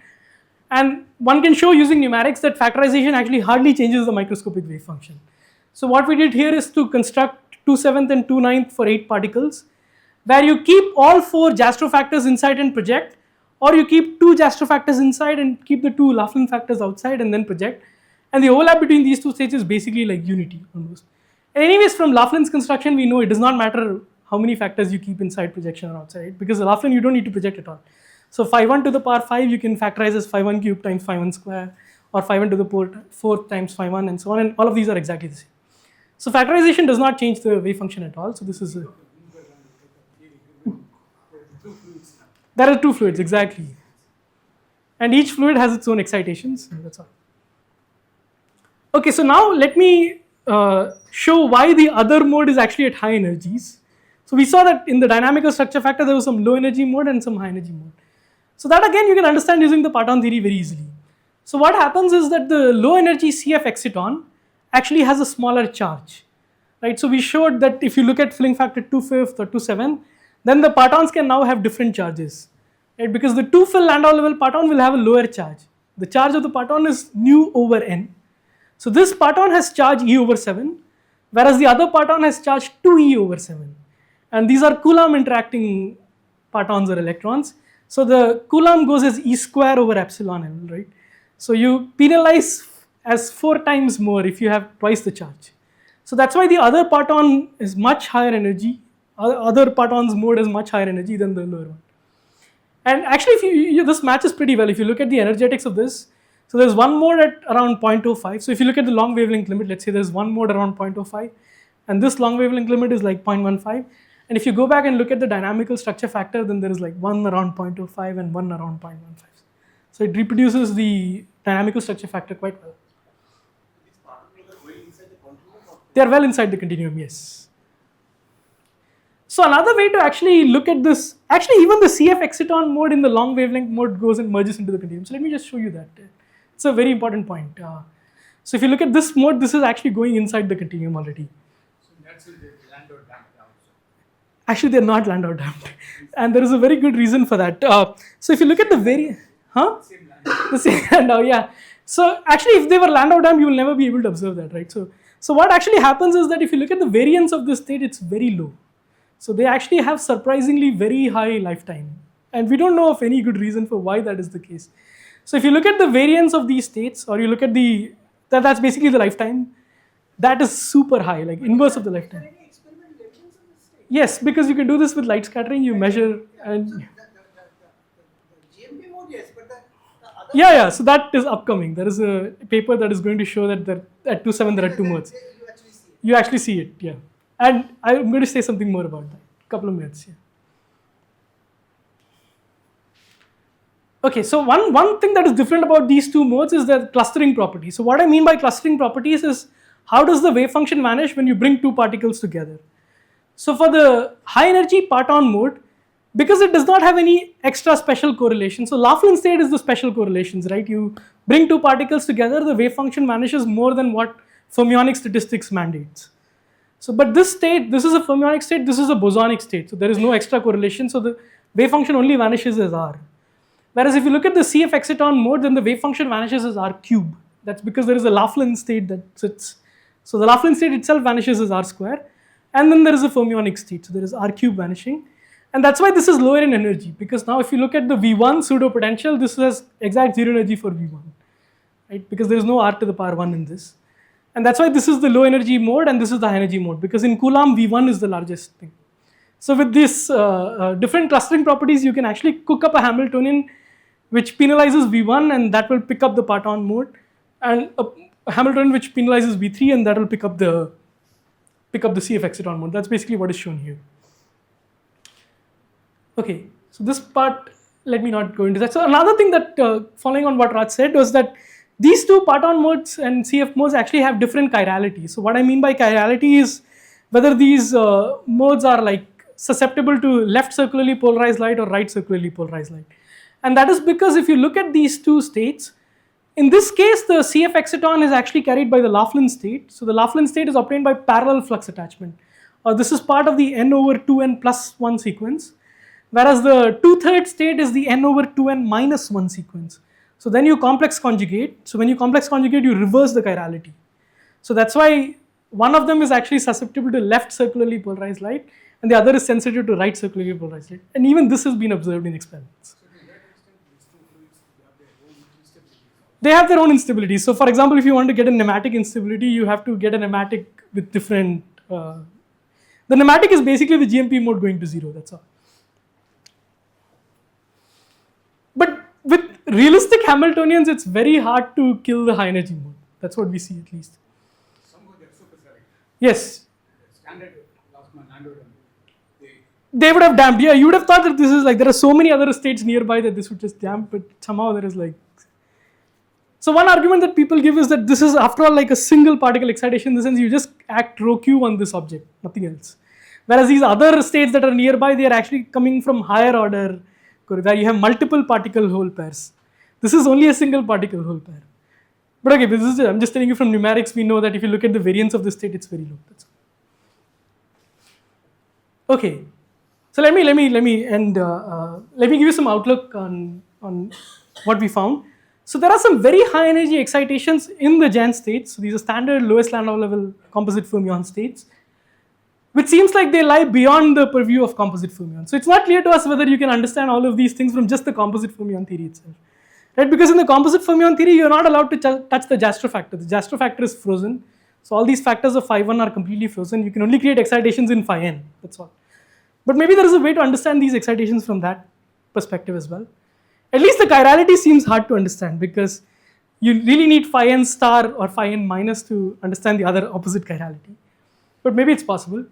And one can show using numerics that factorization actually hardly changes the microscopic wave function. So what we did here is to construct 2/7 and 2/9 for 8 particles, where you keep all 4 Jastrow factors inside and project, or you keep 2 Jastrow factors inside and keep the 2 Laughlin factors outside and then project. And the overlap between these 2 states is basically like unity almost. And anyways, from Laughlin's construction, we know it does not matter how many factors you keep inside projection or outside, because the Laughlin you don't need to project at all. So phi1 to the power 5 you can factorize as phi1 cube times phi1 square, or phi1 to the power 4 times phi1, and so on, and all of these are exactly the same. So factorization does not change the wave function at all. So this is there are 2 fluids exactly, and each fluid has its own excitations, and that's all. Okay, so now let me show why the other mode is actually at high energies. So we saw that in the dynamical structure factor there was some low energy mode and some high energy mode. So that again you can understand using the parton theory very easily. So what happens is that the low energy CF exciton actually has a smaller charge, right? So we showed that if you look at filling factor 2/5 or 2/7, then the partons can now have different charges, right? Because the 2 fill Landau level parton will have a lower charge. The charge of the parton is nu/n. So this parton has charge e/7, whereas the other parton has charge 2e/7. And these are Coulomb interacting partons or electrons. So the Coulomb goes as e square over epsilon n, right? So you penalize as 4 times more if you have twice the charge. So that's why the other parton is much higher energy. Other parton's mode is much higher energy than the lower one. And actually, if this matches pretty well. If you look at the energetics of this, so there's one mode at around 0.05. So if you look at the long wavelength limit, let's say there's one mode around 0.05, and this long wavelength limit is like 0.15. And if you go back and look at the dynamical structure factor, then there is like one around 0.05 and one around 0.15. So it reproduces the dynamical structure factor quite well. They are well inside the continuum, yes. So another way to actually look at this, actually even the CF exciton mode in the long wavelength mode goes and merges into the continuum. So let me just show you that. It's a very important point. So if you look at this mode, this is actually going inside the continuum already. So that's it. Actually, they're not Landau damped, and there is a very good reason for that. So if you look at the the same Landau, yeah. So actually, if they were Landau damped, you will never be able to observe that, right? So what actually happens is that if you look at the variance of this state, it's very low. So they actually have surprisingly very high lifetime, and we don't know of any good reason for why that is the case. So if you look at the variance of these states, or you look at that's basically the lifetime, that is super high, like inverse of the lifetime. Any experimental evidence of this state? Yes, because you can do this with light scattering, you measure So and the GMP mode, yes, but the other. yeah. So that is upcoming. There is a paper that is going to show that at 2.7 there are two modes. You actually see it. You actually see it, yeah. And I'm going to say something more about that. Couple of minutes, yeah. Okay, so one thing that is different about these two modes is the clustering property. So what I mean by clustering properties is how does the wave function vanish when you bring two particles together. So for the high energy parton mode, because it does not have any extra special correlation, so Laughlin state is the special correlations, right? You bring two particles together, the wave function vanishes more than what fermionic statistics mandates. So, but this state, this is a fermionic state, this is a bosonic state. So there is no extra correlation. So the wave function only vanishes as R. Whereas if you look at the CF exciton mode, then the wave function vanishes as R cube. That's because there is a Laughlin state that sits. So the Laughlin state itself vanishes as R square. And then there is a fermionic state. So there is R cube vanishing. And that's why this is lower in energy. Because now if you look at the V1 pseudo potential, this has exact zero energy for V1. Right? Because there is no R to the power 1 in this. And that's why this is the low energy mode and this is the high energy mode, because in Coulomb V1 is the largest thing. So with these different clustering properties, you can actually cook up a Hamiltonian which penalizes V1 and that will pick up the parton mode, and a Hamiltonian which penalizes V3 and that will pick up the CF exciton mode. That's basically what is shown here. Okay, so this part, let me not go into that. So another thing that following on what Raj said was that these two parton modes and CF modes actually have different chirality. So what I mean by chirality is whether these modes are like susceptible to left circularly polarized light or right circularly polarized light. And that is because if you look at these two states, in this case the CF exciton is actually carried by the Laughlin state. So the Laughlin state is obtained by parallel flux attachment. This is part of the n over 2n plus 1 sequence, whereas the 2/3 state is the n over 2n minus 1 sequence. So then you complex conjugate. So when you complex conjugate, you reverse the chirality. So that's why one of them is actually susceptible to left circularly polarized light and the other is sensitive to right circularly polarized light. And even this has been observed in experiments. So to that extent, these two fluids have their own instability. They have their own instabilities. So for example, if you want to get a nematic instability, you have to get a nematic with different... the nematic is basically the GMP mode going to 0, that's all. But with realistic Hamiltonians, it's very hard to kill the high energy mode. That's what we see at least. Somehow they're super select. Yes. Standard Laufman, Landau, They would have damped. Yeah, you would have thought that this is like, there are so many other states nearby that this would just damp, but somehow there is like... So one argument that people give is that this is after all like a single particle excitation, in the sense you just act rho q on this object, nothing else. Whereas these other states that are nearby, they are actually coming from higher order, where you have multiple particle hole pairs. This is only a single particle hole pair. But okay, this is, I'm just telling you from numerics, we know that if you look at the variance of the state, it's very low. That's all. Okay, so let me give you some outlook on what we found. So there are some very high energy excitations in the Jain states. So these are standard lowest Landau level composite fermion states, which seems like they lie beyond the purview of composite fermions. So it's not clear to us whether you can understand all of these things from just the composite fermion theory itself. Right? Because in the composite fermion theory, you're not allowed to touch the Jastrow factor. The Jastrow factor is frozen. So all these factors of phi 1 are completely frozen. You can only create excitations in phi n, that's all. But maybe there is a way to understand these excitations from that perspective as well. At least the chirality seems hard to understand, because you really need phi n star or phi n minus to understand the other opposite chirality. But maybe it's possible.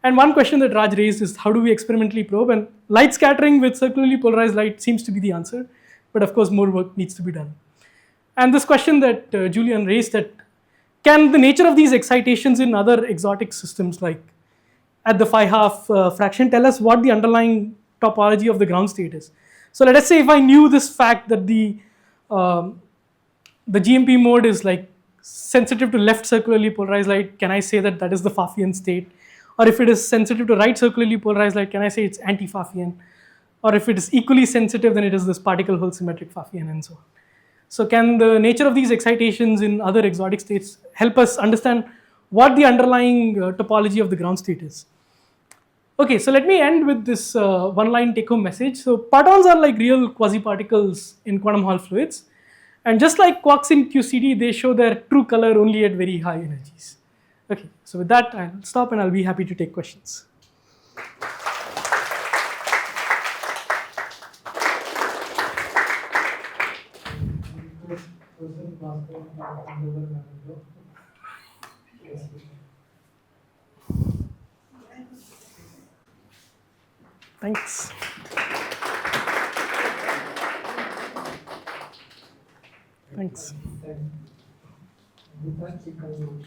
And one question that Raj raised is, how do we experimentally probe? And light scattering with circularly polarized light seems to be the answer. But of course, more work needs to be done. And this question that Julian raised, that can the nature of these excitations in other exotic systems like at the phi half fraction tell us what the underlying topology of the ground state is? So let us say if I knew this fact that the GMP mode is like sensitive to left circularly polarized light, can I say that that is the Pfaffian state? Or if it is sensitive to right circularly polarized light, can I say it's anti-Pfaffian? Or if it is equally sensitive, then it is this particle hole symmetric Pfaffian and so on. So can the nature of these excitations in other exotic states help us understand what the underlying topology of the ground state is? Okay, so let me end with this one-line take-home message. So partons are like real quasiparticles in quantum Hall fluids. And just like quarks in QCD, they show their true color only at very high energies. Okay, so with that, I'll stop and I'll be happy to take questions. Thanks. Thanks. Thank you.